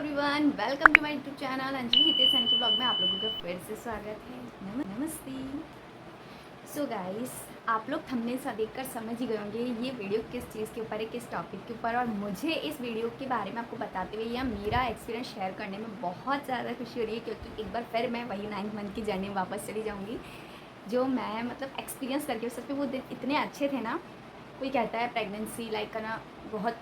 Everyone, welcome to my YouTube channel Anjali Hitesh Saini के blog में आप लोगों का फिर से स्वागत है। नमस्ते। सो गाइस, आप लोग थंबनेल सा देखकर समझ ही गए होंगे ये वीडियो किस चीज़ के ऊपर है, किस टॉपिक के ऊपर। और मुझे इस वीडियो के बारे में आपको बताते हुए या मेरा एक्सपीरियंस शेयर करने में बहुत ज़्यादा खुशी हो रही है, क्योंकि एक बार फिर मैं वही 9 मंथ की जर्नी में वापस चली जाऊँगी जो मैं एक्सपीरियंस करके। सच में वो दिन इतने अच्छे थे ना। कोई कहता है प्रेगनेंसी लाइक करना बहुत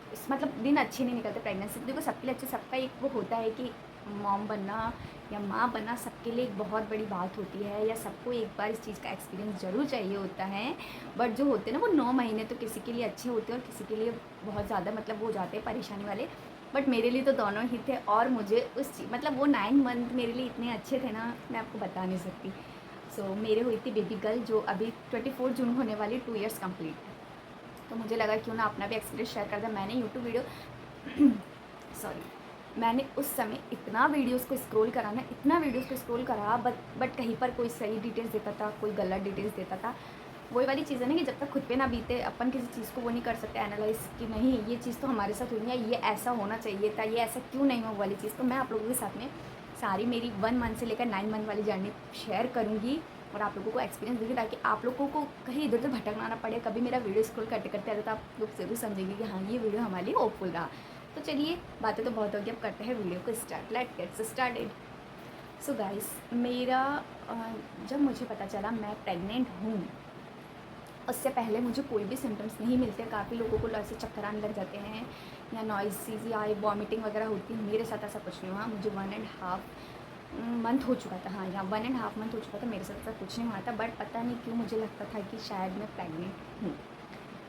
दिन अच्छे नहीं निकलते प्रेगनेंसी। देखो सबके लिए अच्छे, सबका एक वो होता है कि मॉम बनना या माँ बनना सबके लिए एक बहुत बड़ी बात होती है, या सबको एक बार इस चीज़ का एक्सपीरियंस ज़रूर चाहिए होता है। बट जो होते हैं ना वो 9 महीने तो किसी के लिए अच्छे होते हैं और किसी के लिए बहुत ज़्यादा वो हो जाते हैं परेशानी वाले। बट मेरे लिए तो दोनों ही थे, और मुझे उस चीज़ वो 9 मंथ मेरे लिए इतने अच्छे थे ना, मैं आपको बता नहीं सकती। मेरे हुई थी बेबी गर्ल जो अभी 24 जून होने वाली 2 ईयर्स कंप्लीट। तो मुझे लगा क्यों ना अपना भी एक्सपीरियंस शेयर कर दिया। मैंने यूट्यूब वीडियो मैंने उस समय इतना वीडियोस को स्क्रॉल करा ना, इतना वीडियोस को स्क्रॉल करा, बट कहीं पर कोई सही डिटेल्स देता था, कोई गलत डिटेल्स देता था। वही वाली चीज़ है ना कि जब तक खुद पे ना बीते अपन किसी चीज़ को वो नहीं कर सकते एनालाइज कि नहीं ये चीज़ तो हमारे साथ हुई है, ये ऐसा होना चाहिए था, ये ऐसा क्यों नहीं हुआ वाली चीज़। तो मैं आप लोगों के साथ में सारी मेरी 1 मंथ से लेकर 9 मंथ वाली जर्नी शेयर करूँगी और आप लोगों को एक्सपीरियंस देंगे, ताकि आप लोगों को कहीं इधर उधर भटकना ना पड़े। कभी मेरा वीडियो स्क्रॉल करते करते आते तो आप लोग ज़रूर समझेंगे कि हाँ ये वीडियो हमारे लिए होपफुल रहा। तो चलिए, बातें तो बहुत होगी, अब करते हैं वीडियो को start. Let's get started. So guys, मेरा जब मुझे पता चला मैं प्रेग्नेंट हूँ, उससे पहले मुझे कोई भी सिम्टम्स नहीं मिलते। काफ़ी लोगों को ऐसे चक्कर आने लग जाते हैं या नॉइज़ या वॉमिटिंग वगैरह होती है। मेरे साथ ऐसा कुछ नहीं हुआ। मुझे 1.5 मंथ हो चुका था, हाँ या 1.5 मंथ हो चुका था, मेरे साथ ऐसा कुछ नहीं हुआ था। बट पता नहीं क्यों मुझे लगता था कि शायद मैं प्रेग्नेंट हूँ।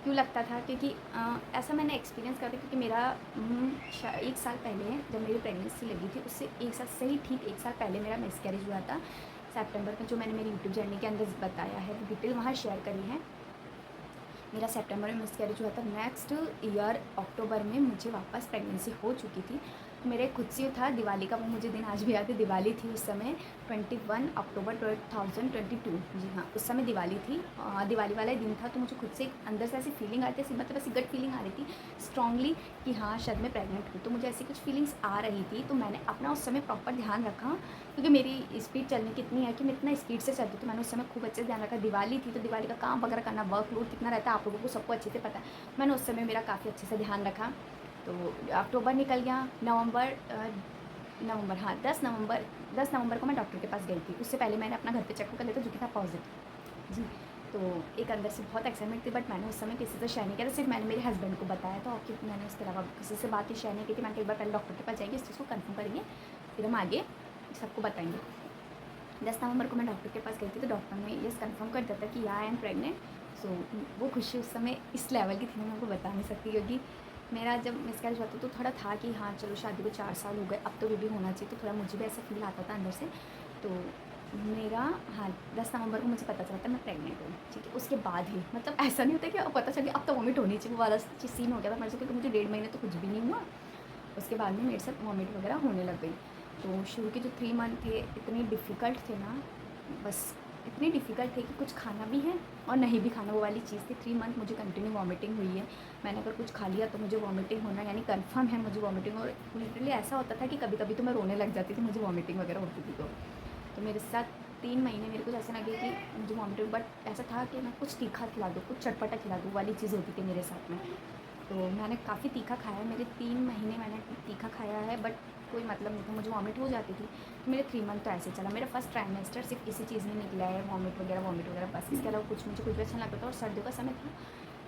क्यों लगता था? क्योंकि ऐसा मैंने एक्सपीरियंस करा था, क्योंकि मेरा 1 साल पहले जब मेरी प्रेगनेंसी लगी थी, उससे 1 साल सही ठीक 1 साल पहले मेरा मिसकैरेज हुआ था सितंबर में। जो मैंने मेरी यूट्यूब जर्नी के अंदर बताया है, डिटेल वहाँ शेयर करी है। मेरा सितंबर में मिसकैरेज हुआ था। नेक्स्ट ईयर अक्टूबर में मुझे वापस प्रेगनेंसी हो चुकी थी। मेरे खुद से था दिवाली का, वो मुझे दिन आज भी याद है। दिवाली थी उस समय 21 अक्टूबर 2022। जी हाँ, उस समय दिवाली थी। दिवाली वाला ही दिन था। तो मुझे खुद से अंदर से ऐसी फीलिंग आ रही थी, ऐसी गट फीलिंग आ रही थी स्ट्रांगली कि हाँ शायद मैं प्रेग्नेंट हूँ। तो मुझे ऐसी कुछ फीलिंग्स आ रही थी। तो मैंने अपना उस समय प्रॉपर ध्यान रखा, क्योंकि मेरी स्पीड चलने की इतनी है कि मैं इतना स्पीड से चलती। तो मैंने उस समय खूब अच्छे से ध्यान रखा। दिवाली थी तो दिवाली का काम वगैरह करना, वर्कलोड कितना रहता है आप लोगों को सबको अच्छे से पता है। मैंने उस समय मेरा काफ़ी अच्छे से ध्यान रखा। तो अक्टूबर निकल गया। नवंबर हाँ 10 नवंबर को मैं डॉक्टर के पास गई थी। उससे पहले मैंने अपना घर पे चेकअप कर लिया था, जो कि था पॉजिटिव जी। तो एक अंदर से बहुत एक्साइटमेंट थी, बट मैंने उस समय किसी से शेयर नहीं किया था। सिर्फ मैंने मेरे हस्बैंड को बताया था, और मैंने उसके अलावा किसी से बात ही शेयर नहीं की थी। मैंने एक बार पहले डॉक्टर के पास जाएंगे, इस चीज़ को कन्फर्म करेंगे, फिर हम आगे सबको बताएंगे। 10 नवंबर को मैं डॉक्टर के पास गई थी, तो डॉक्टर ने यस कन्फर्म कर दिया था कि या आई एम प्रेग्नेंट। सो वो खुशी उस समय इस लेवल की थी, मैं आपको बता नहीं सकती। क्योंकि मेरा जब मिसकैरेज हुआ था तो थोड़ा था कि हाँ चलो शादी को 4 साल हो गए, अब तो बेबी होना चाहिए। तो थोड़ा मुझे भी ऐसा फील आता था अंदर से। तो मेरा हाँ 10 नवंबर को मुझे पता चला था मैं प्रेग्नेंट हूँ, ठीक है। उसके बाद ही ऐसा नहीं होता कि अब पता चल गया अब तो वॉमिट होनी चाहिए, वो वाला सीन हो गया था मेरे से, क्योंकि मुझे 1.5 महीने तो कुछ भी नहीं हुआ। उसके बाद में मेरे साथ वॉमिट वगैरह होने लग गई। तो शुरू के जो 3 मंथ थे इतने डिफ़िकल्ट थे ना, बस इतनी डिफ़िकल्ट थे कि कुछ खाना भी है और नहीं भी खाना, वो वाली चीज़ थी। 3 मंथ मुझे कंटिन्यू वॉमिटिंग हुई है। मैंने अगर कुछ खा लिया तो मुझे वॉमिटिंग होना यानी कंफर्म है मुझे वॉमिटिंग। और लिटरली ऐसा होता था कि कभी कभी तो मैं रोने लग जाती थी, मुझे वॉमिटिंग वगैरह होती थी। तो मेरे साथ 3 महीने मेरे को ऐसा लगे कि मुझे वॉमिटिंग, बट ऐसा था कि मैं कुछ तीखा खिला दूँ, कुछ चटपटा खिला दूँ वाली चीज़ होती थी मेरे साथ में। तो मैंने काफ़ी तीखा खाया, मेरे 3 महीने मैंने तीखा खाया है, बट कोई मतलब नहीं था, मुझे वॉमिट हो जाती थी। तो मेरे 3 मंथ तो ऐसे चला। मेरा फर्स्ट ट्राइमेस्टर सिर्फ इसी चीज़ में निकला है, वॉमिट वगैरह बस। इसके अलावा मुझे कुछ भी अच्छा नहीं लगता था। और सर्दियों का समय था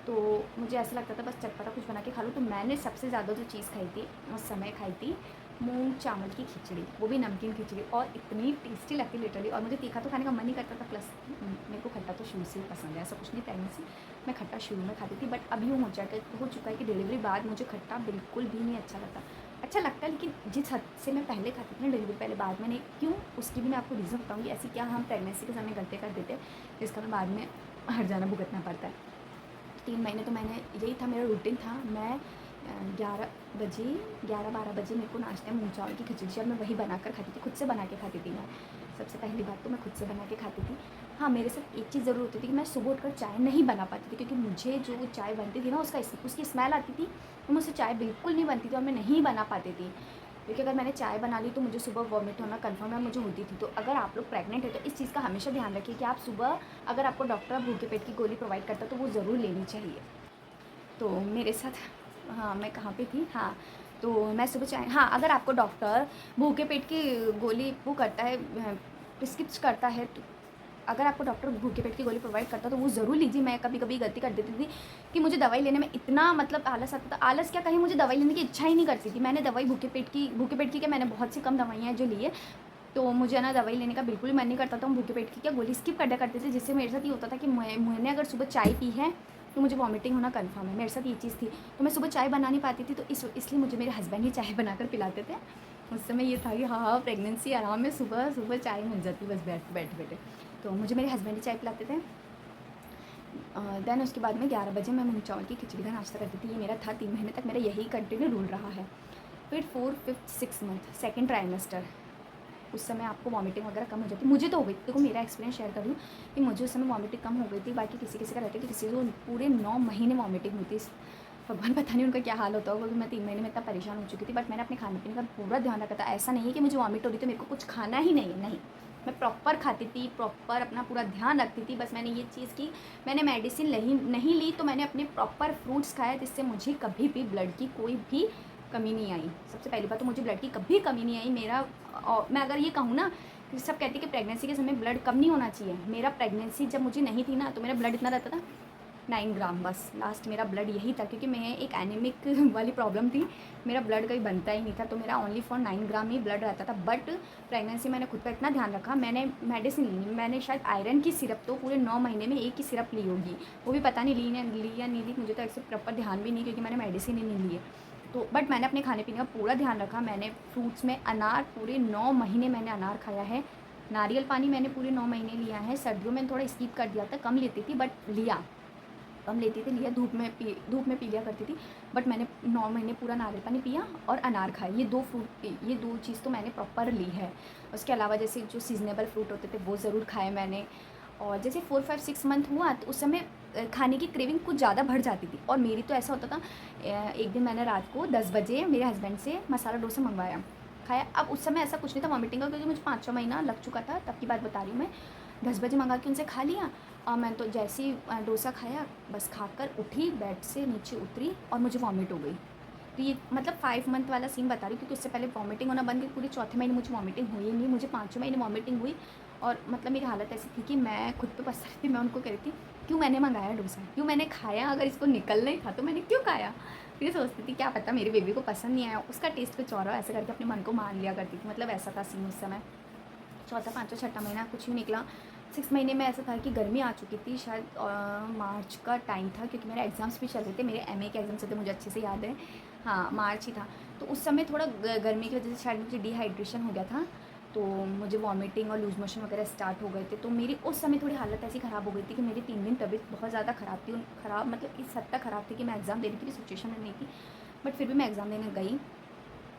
तो मुझे ऐसा लगता था बस चटपटा कुछ बना के खा लूँ। तो मैंने सबसे ज़्यादा जो चीज़ खाई थी उस समय खाई थी मूंग चावल की खिचड़ी, वो भी नमकीन खिचड़ी, और इतनी टेस्टी लगती लिटरली। और मुझे तीखा तो खाने का मन ही करता था, प्लस मेरे को खट्टा तो शुरू से ही पसंद है, ऐसा कुछ नहीं। प्रेगनेंसी मैं खट्टा शुरू में खाती थी, बट अब यूँ हो चुका है कि डिलीवरी बाद मुझे खट्टा बिल्कुल भी नहीं अच्छा लगता। अच्छा लगता है, लेकिन जिस हद से मैं पहले खाती थी ना डिलीवरी पहले, बाद में नहीं। क्यों, उसकी भी मैं आपको रीज़न बताऊँगी। ऐसी क्या हम प्रेगनेंसी के समय गलती कर देते जिसका मैं बाद में हर जाना भुगतना पड़ता है। 3 महीने तो मैंने यही था, मेरा रूटीन था। मैं 11-12 बजे मेरे को नाश्ते में मूंग चावल की खिचड़ी, और मैं वही बनाकर खाती थी, खुद से बना के खाती थी मैं। सबसे पहली बात तो मैं खुद से बना के खाती थी। हाँ, मेरे साथ एक चीज़ ज़रूर होती थी कि मैं सुबह उठकर चाय नहीं बना पाती थी, क्योंकि मुझे जो चाय बनती थी ना उसकी स्मेल आती थी, तो मुझसे चाय बिल्कुल नहीं बनती थी और मैं नहीं बना पाती थी। क्योंकि अगर मैंने चाय बना ली तो मुझे सुबह वॉमिट होना कन्फर्म है, मुझे होती थी। तो अगर आप लोग प्रेग्नेंट है तो इस चीज़ का हमेशा ध्यान रखिए कि आप सुबह, अगर आपको डॉक्टर भूखे पेट की गोली प्रोवाइड करता है तो वो ज़रूर लेनी चाहिए। तो मेरे साथ, हाँ, मैं कहाँ पे थी, हाँ, तो मैं सुबह चाय, हाँ, अगर आपको डॉक्टर भूखे पेट की गोली वो करता है, प्रिस्क्रिप्ट करता है, तो अगर आपको डॉक्टर भूखे पेट की गोली प्रोवाइड करता है तो वो ज़रूर लीजिए। मैं कभी कभी गलती कर देती थी कि मुझे दवाई लेने में इतना मतलब आलस आता था, आलस क्या कहीं, मुझे दवाई लेने की इच्छा ही नहीं करती थी। मैंने दवाई भूखे पेट की क्या, मैंने बहुत सी कम दवाइयाँ हैं जो लिए, तो मुझे ना दवाई लेने का बिल्कुल मन नहीं करता था। मैं भूखे पेट की क्या गोली स्किप कर दिया करते थे, जिससे मेरे साथ ये होता था कि मैंने अगर सुबह चाय पी है तो मुझे वॉमिटिंग होना कन्फर्म है। मेरे साथ ये चीज़ थी, तो मैं सुबह चाय बना नहीं पाती थी, तो इसलिए मुझे मेरे हस्बैंड ही चाय बनाकर पिलाते थे। उस समय ये था कि हाँ, प्रेगनेंसी आराम में सुबह सुबह चाय मिल जाती बस बैठे बैठे। तो मुझे मेरे हस्बैंड ही चाय पिलाते थे। देन उसके बाद में 11 बजे मैं मूंग चावल की खिचड़ी का नाश्ता करती थी। ये मेरा था 3 महीने तक, मेरा यही कंटिन्यू रूल रहा है। फिर 4, 5, 6 मंथ, सेकेंड ट्राइमेस्टर, उस समय आपको वॉमिटिंग वगैरह कम हो जाती, मुझे तो हो गई। देखो मेरा एक्सपीरियंस शेयर कर लूँ कि मुझे उस समय वॉमिटिंग कम हो गई थी, बाकी किसी किसी का रहता है कि किसी को पूरे 9 महीने वॉमिटिंग हुई थी। भगवान पता नहीं उनका क्या हाल होता होगा, क्योंकि मैं 3 महीने में इतना परेशान हो चुकी थी। बट मैंने अपने खाने पीने का पूरा ध्यान रखा था। ऐसा नहीं है कि मुझे वॉमिट हो रही तो मेरे को कुछ खाना ही नहीं है, नहीं, मैं प्रॉपर खाती थी, प्रॉपर अपना पूरा ध्यान रखती थी। बस मैंने ये चीज़ की, मैंने मेडिसिन नहीं ली, तो मैंने अपने प्रॉपर फ्रूट्स खाए, जिससे मुझे कभी भी ब्लड की कोई भी कमी नहीं आई। सबसे पहली बात तो मुझे ब्लड की कभी कमी नहीं आई। मेरा, और मैं अगर ये कहूँ ना कि सब कहते हैं कि प्रेगनेंसी के समय ब्लड कम नहीं होना चाहिए, मेरा प्रेगनेंसी जब मुझे नहीं थी ना तो मेरा ब्लड इतना रहता था 9 ग्राम, बस लास्ट मेरा ब्लड यही था, क्योंकि मैं एक एनीमिक वाली प्रॉब्लम थी, मेरा ब्लड कहीं बनता ही नहीं था, तो मेरा only for 9 gram he blood रहता था। बट प्रेगनेंसी मैंने खुद का इतना ध्यान रखा, मैंने मेडिसिन ली, मैंने शायद आयरन की सिरप तो पूरे 9 महीने में एक ही सिरप ली होगी, वो भी पता नहीं ली या नहीं ली, मुझे तो ऐसे प्रॉपर ध्यान भी नहीं, क्योंकि मैंने मेडिसिन ही नहीं ली है। तो बट मैंने अपने खाने पीने का पूरा ध्यान रखा। मैंने फ्रूट्स में अनार, पूरे 9 महीने मैंने अनार खाया है। नारियल पानी मैंने पूरे 9 महीने लिया है। सर्दियों में थोड़ा स्किप कर दिया था, कम लेती थी, बट लिया, कम लेती थी, लिया, धूप में पी लिया करती थी। बट मैंने 9 महीने पूरा नारियल पानी पिया और अनार खाए। ये दो चीज़ तो मैंने प्रॉपर ली है। उसके अलावा जैसे जो सीजनेबल फ्रूट होते थे वो ज़रूर खाए मैंने। और जैसे 4, 5, 6 मंथ हुआ तो उस समय खाने की क्रेविंग कुछ ज़्यादा बढ़ जाती थी। और मेरी तो ऐसा होता था, एक दिन मैंने रात को 10 बजे मेरे हस्बैंड से मसाला डोसा मंगवाया, खाया। अब उस समय ऐसा कुछ नहीं था वॉमिटिंग का, क्योंकि मुझे 5-6 महीना लग चुका था, तब की बात बता रही हूँ मैं। 10 बजे मंगा के उनसे खा लिया। और मैं तो जैसे ही डोसा खाया, बस खाकर उठी, बेड से नीचे उतरी और मुझे वॉमिट हो गई। तो ये मतलब 5 मंथ वाला सीन बता रही हूँ, क्योंकि उससे पहले वॉमिटिंग होना बंद हुई, पूरे चौथे महीने मुझे वॉमिटिंग हुई नहीं, मुझे 5वें महीने वॉमिटिंग हुई। और मतलब मेरी हालत ऐसी थी कि मैं खुद पे पछता रही थी। मैं उनको कह रही थी, क्यों मैंने मंगाया डोसा, क्यों मैंने खाया, अगर इसको निकलना ही था तो मैंने क्यों खाया। फिर सोचती थी क्या पता मेरे बेबी को पसंद नहीं आया, उसका टेस्ट कुछ और हो, ऐसे करके अपने मन को मान लिया करती थी। मतलब ऐसा था सीन उस समय। चौथा, पाँचवा, छठा महीना कुछ नहीं निकला। 6 महीने में ऐसा था कि गर्मी आ चुकी थी, शायद मार्च का टाइम था, क्योंकि मेरे एग्ज़ाम्स भी चल रहे थे, मेरे एमए के एग्ज़ाम्स थे, मुझे अच्छे से याद है। हाँ, मार्च ही था। तो उस समय थोड़ा गर्मी की वजह से शायद मुझे डिहाइड्रेशन हो गया था, तो मुझे वॉमिटिंग और लूज मोशन वगैरह स्टार्ट हो गए थे। तो मेरी उस समय थोड़ी हालत ऐसी ख़राब हो गई थी कि मेरी 3 दिन तबीयत बहुत ज़्यादा ख़राब थी। ख़राब मतलब इस हद तक ख़राब थी कि मैं एग्ज़ाम देने की भी सिचुएशन में नहीं थी। बट फिर भी मैं एग्ज़ाम देने गई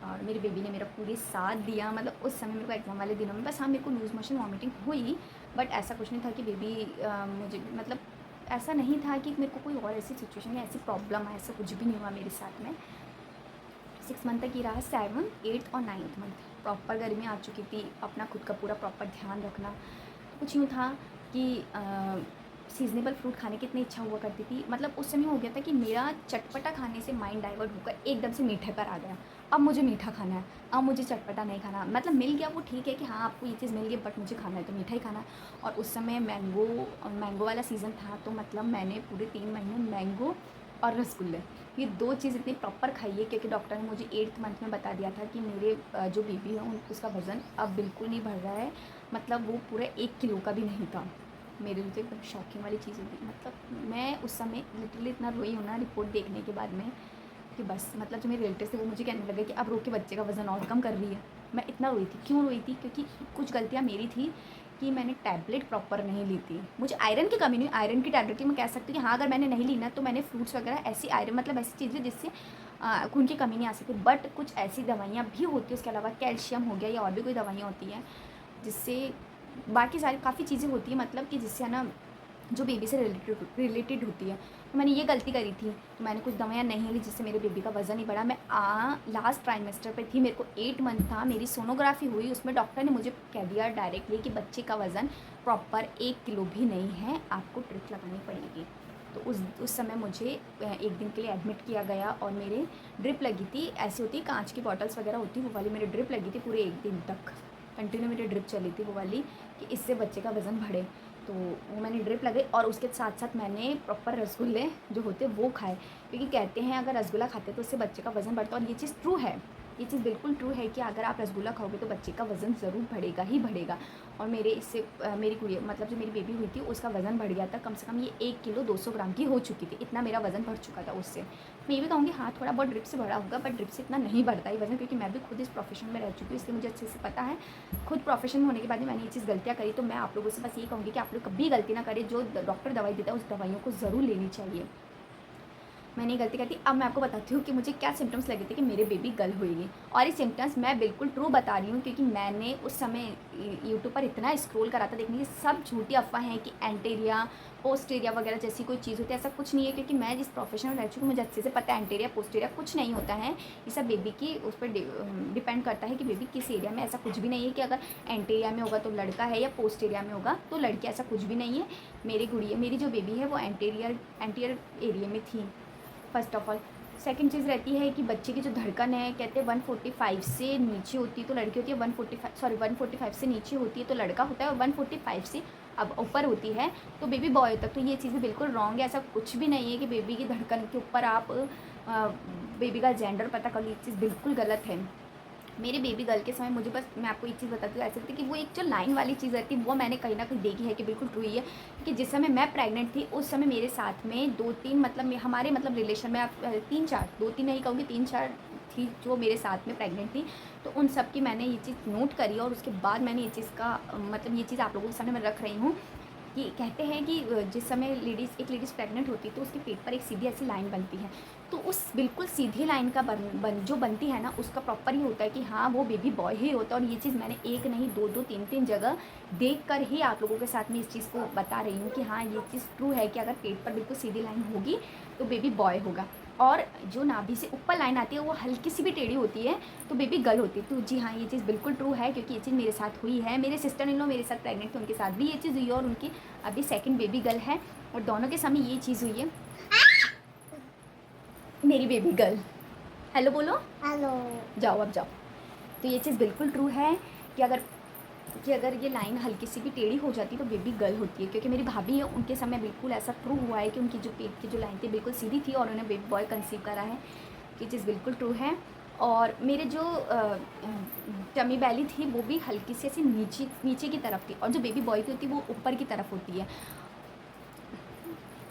और मेरी बेबी ने मेरा पूरे साथ दिया। मतलब उस समय मेरे को एग्ज़ाम वाले दिनों में बस, हाँ, मेरे को लूज़ मोशन वॉमिटिंग हुई, बट ऐसा कुछ नहीं था कि बेबी मुझे मतलब ऐसा नहीं था कि मेरे को कोई और ऐसी सिचुएशन या ऐसी प्रॉब्लम है, ऐसा कुछ भी नहीं हुआ मेरे साथ में। 6 मंथ तक ही रहा। 7, 8 और 9th मंथ प्रॉपर गर्मी आ चुकी थी, अपना खुद का पूरा प्रॉपर ध्यान रखना। कुछ यूँ था कि सीज़नेबल फ्रूट खाने की इतनी इच्छा हुआ करती थी। मतलब उस समय हो गया था कि मेरा चटपटा खाने से माइंड डाइवर्ट होकर एकदम से मीठे पर आ गया। अब मुझे मीठा खाना है, अब मुझे चटपटा नहीं खाना। मतलब मिल गया वो ठीक है कि हाँ, आपको ये चीज़ मिल गई, बट मुझे खाना है तो मीठा ही खाना है। और उस समय मैंगो वाला सीज़न था, तो मतलब मैंने पूरे 3 महीने मैंगो और रसगुल्ले, ये 2 चीज़ इतनी प्रॉपर खाई है, क्योंकि डॉक्टर ने मुझे 8th मंथ में बता दिया था कि मेरे जो बेबी है उसका वज़न अब बिल्कुल नहीं बढ़ रहा है। मतलब वो पूरे 1 किलो का भी नहीं था। मेरे लिए तो एकदम शॉकिंग वाली चीज़ होती। मतलब मैं उस समय लिटरली इतना रोई हूँ ना रिपोर्ट देखने के बाद में, कि बस मतलब जो मेरे रिलेटिव थे वो मुझे कहने लगे कि अब रो के बच्चे का वज़न और कम कर रही है। मैं इतना रोई थी। क्यों रोई थी? क्योंकि कुछ गलतियाँ मेरी थी कि मैंने टैबलेट प्रॉपर नहीं ली थी। मुझे आयरन की कमी नहीं, आयरन की टैबलेट ही मैं कह सकती हूँ कि हाँ, अगर मैंने नहीं ली ना तो मैंने फ्रूट्स वगैरह ऐसी आयरन मतलब ऐसी चीज़ें जिससे खून की कमी नहीं आ सकती। बट कुछ ऐसी दवाइयाँ भी होती है, उसके अलावा कैल्शियम हो गया या और भी कोई दवाइयाँ होती हैं जिससे बाकी सारी काफ़ी चीज़ें होती हैं, मतलब कि जिससे है ना जो बेबी से रिलेटेड होती है। तो मैंने ये गलती करी थी, तो मैंने कुछ दवाइयाँ नहीं ली जिससे मेरे बेबी का वज़न ही बढ़ा। मैं लास्ट ट्राइमेस्टर पे थी, मेरे को 8 मंथ था, मेरी सोनोग्राफी हुई, उसमें डॉक्टर ने मुझे कह दिया डायरेक्टली कि बच्चे का वज़न प्रॉपर 1 किलो भी नहीं है, आपको ड्रिप लगानी पड़ेगी। तो उस समय मुझे 1 दिन के लिए एडमिट किया गया और मेरे ड्रिप लगी थी, ऐसी होती कांच की बॉटल्स वगैरह होती, वो वाली मेरी ड्रिप लगी थी पूरे 1 दिन तक कंटिन्यू मेरी ड्रिप चली थी वो वाली, कि इससे बच्चे का वज़न बढ़े। तो वो मैंने ड्रिप लगाई और उसके साथ साथ मैंने प्रॉपर रसगुल्ले जो होते हैं वो खाए, क्योंकि कहते हैं अगर रसगुल्ला खाते हैं तो उससे बच्चे का वज़न बढ़ता है। और ये चीज़ ट्रू है, ये चीज़ बिल्कुल ट्रू है कि अगर आप रसगुल्ला खाओगे तो बच्चे का वज़न ज़रूर बढ़ेगा ही बढ़ेगा। और मेरे इससे मेरी गुड़िया मतलब जो मेरी बेबी हुई थी उसका वज़न बढ़ गया था, कम से कम ये 1 किलो 200 ग्राम की हो चुकी थी, इतना मेरा वज़न बढ़ चुका था उससे। मैं ये भी कहूँगी हाँ थोड़ा बहुत ड्रिप से बढ़ा होगा, बट ड्रिप से इतना नहीं बढ़ता ही वज़न, क्योंकि मैं भी खुद इस प्रोफेशन में रह चुकी हूँ, इसलिए मुझे अच्छे से पता है। खुद प्रोफेशन में होने के बाद भी मैंने ये चीज़ गलतियाँ करी, तो मैं आप लोगों से बस ये कहूँगी कि आप लोग कभी गलती ना करें, जो डॉक्टर दवाई देता है उस दवाइयों को ज़रूर लेनी चाहिए। मैंने ये गलती की थी। अब मैं आपको बताती हूँ कि मुझे क्या सिम्टम्स लगे थे कि मेरे बेबी गर्ल होएगी, और ये सिम्टम्स मैं बिल्कुल ट्रू बता रही हूँ, क्योंकि मैंने उस समय यूट्यूब पर इतना स्क्रॉल करा था, देखने की सब झूठी अफवाह हैं कि एंटेरिया पोस्टेरिया वगैरह जैसी कोई चीज़ होती है, ऐसा कुछ नहीं है। क्योंकि मैं जिस प्रोफेशन में रह चुकी हूँ मुझे अच्छे से पता है एंटेरिया पोस्टेरिया कुछ नहीं होता है, ये सब बेबी की उस पर डिपेंड करता है कि बेबी किस एरिया में। ऐसा कुछ भी नहीं है कि अगर एंटेरिया में होगा तो लड़का है या पोस्टेरिया में होगा तो लड़की, ऐसा कुछ भी नहीं है। मेरी जो बेबी है वो एंटीरियर एरिया में थी फर्स्ट ऑफ ऑल। सेकंड चीज़ रहती है कि बच्चे की जो धड़कन है, कहते हैं 145 से नीचे होती है तो लड़की होती है, 145 से नीचे होती है तो लड़का होता है, और 145 से अब ऊपर होती है तो बेबी बॉय होता है। तो ये चीज़ें बिल्कुल रॉन्ग है, ऐसा कुछ भी नहीं है कि बेबी की धड़कन के ऊपर आप बेबी का जेंडर पता कर लो, ये चीज़ बिल्कुल गलत है। मेरे बेबी गर्ल के समय मुझे बस मैं आपको एक चीज़ बताती हूँ, ऐसे थी कि वो एक जो लाइन वाली चीज़ रहती है वो मैंने कहीं ना कहीं देखी है कि बिल्कुल ट्रू ही है। कि जिस समय मैं प्रेग्नेंट थी उस समय मेरे साथ में 2-3 मतलब हमारे मतलब रिलेशन में, आप 3-4 2-3 नहीं कहूँगी 3-4 थी जो मेरे साथ में प्रेग्नेंट थी। तो उन सब की मैंने ये चीज़ नोट करी और उसके बाद मैंने ये चीज़ का मतलब ये चीज़ आप लोगों के सामने मैं रख रही हूँ कि कहते हैं कि जिस समय एक लेडीज़ प्रेग्नेंट होती है तो उसके पेट पर एक सीधी ऐसी लाइन बनती है, तो उस बिल्कुल सीधी लाइन का जो बनती है ना, उसका प्रॉपर ही होता है कि हाँ वो बेबी बॉय ही होता है। और ये चीज़ मैंने एक नहीं 2-2 3-3 जगह देख कर ही आप लोगों के साथ में इस चीज़ को बता रही हूँ कि हाँ ये चीज़ ट्रू है कि अगर पेट पर बिल्कुल सीधी लाइन होगी तो बेबी बॉय होगा, और जो नाभि से ऊपर लाइन आती है वो हल्की सी भी टेढ़ी होती है तो बेबी गर्ल होती है। तो जी हाँ, ये चीज़ बिल्कुल ट्रू है, क्योंकि ये चीज़ मेरे साथ हुई है। मेरे सिस्टर इन लॉ मेरे साथ प्रेग्नेंट थे, उनके साथ भी ये चीज़ हुई है, और उनकी अभी सेकंड बेबी गर्ल है, और दोनों के समय ये चीज़ हुई है। मेरी बेबी गर्ल, हेलो बोलो, हेलो। जाओ अब जाओ। तो ये चीज़ बिल्कुल ट्रू है कि अगर ये लाइन हल्की सी भी टेढ़ी हो जाती तो बेबी गर्ल होती है, क्योंकि मेरी भाभी है उनके समय बिल्कुल ऐसा ट्रू हुआ है कि उनकी जो पेट की जो लाइन थी बिल्कुल सीधी थी और उन्हें बेबी बॉय कंसीव करा है। ये चीज़ बिल्कुल ट्रू है। और मेरे जो टमी बैली थी वो भी हल्की सी ऐसी नीचे की तरफ थी, और जो बेबी बॉय की होती है वो ऊपर की तरफ होती है।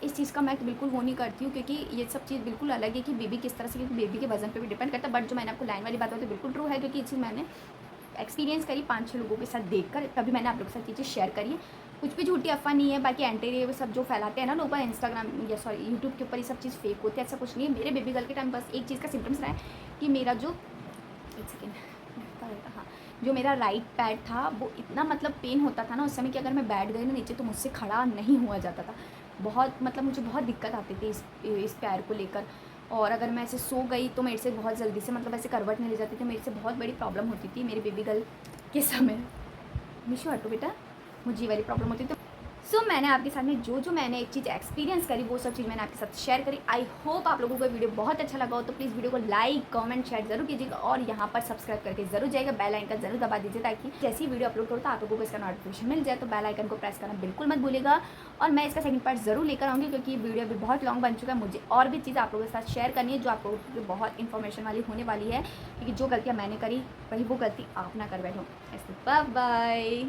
इस चीज़ का मैं बिल्कुल वो नहीं करती हूँ, क्योंकि ये सब चीज़ बिल्कुल अलग है कि बेबी किस तरह से, क्योंकि बेबी के वजन पे भी डिपेंड करता है। बट जो मैंने आपको लाइन वाली बात होती है बिल्कुल ट्रू है, क्योंकि ये चीज़ मैंने एक्सपीरियंस करी 5-6 लोगों के साथ देखकर, तभी मैंने आप लोगों के साथ ये चीज़ शेयर करी है। कुछ भी झूठी अफवाह नहीं है। बाकी एंटेरियर सब जो फैलाते हैं ना लोग इंस्टाग्राम या यूट्यूब के ऊपर, ये सब चीज़ फेक होती है, ऐसा कुछ नहीं है। मेरे बेबी गर्ल के टाइम बस एक चीज़ का सिम्टम्स रहा है कि मेरा जो हाँ, जो मेरा राइट पैर था वो इतना मतलब पेन होता था ना उस समय कि अगर मैं बैठ गई ना नीचे तो मुझसे खड़ा नहीं हुआ जाता था। बहुत मतलब मुझे बहुत दिक्कत आती थी इस पैर को लेकर। और अगर मैं ऐसे सो गई तो मेरे से बहुत जल्दी से मतलब ऐसे करवट नहीं ले जाती थी, मेरे से बहुत बड़ी प्रॉब्लम होती थी मेरी बेबी गर्ल के समय। मिशो हटो बेटा, मुझे ये वाली प्रॉब्लम होती। तो मैंने आपके साथ में जो मैंने एक चीज़ एक्सपीरियंस करी वो सब चीज़ मैंने आपके साथ शेयर करी। आई होप आप लोगों को वीडियो बहुत अच्छा लगा हो, तो प्लीज़ वीडियो को लाइक कमेंट शेयर जरूर कीजिएगा, और यहाँ पर सब्सक्राइब करके जरूर जाइएगा, बेल आइकन जरूर दबा दीजिए, ताकि जैसी ही वीडियो अपलोड करो तो आप लोगों को इसका नोटिफिकेशन मिल जाए। तो बेल आइकन को प्रेस करना बिल्कुल मत भूलिएगा, और मैं इसका सेकंड पार्ट ज़रूर लेकर आऊँगी, क्योंकि ये वीडियो अभी बहुत लॉन्ग बन चुका है। मुझे और भी चीज़ आप लोगों के साथ शेयर करनी है जो आप लोगों को बहुत इन्फॉर्मेशन वाली होने वाली है, क्योंकि जो गलतियाँ मैंने करी वही वो गलती आप ना कर बैठो। ऐसे बाय बाय।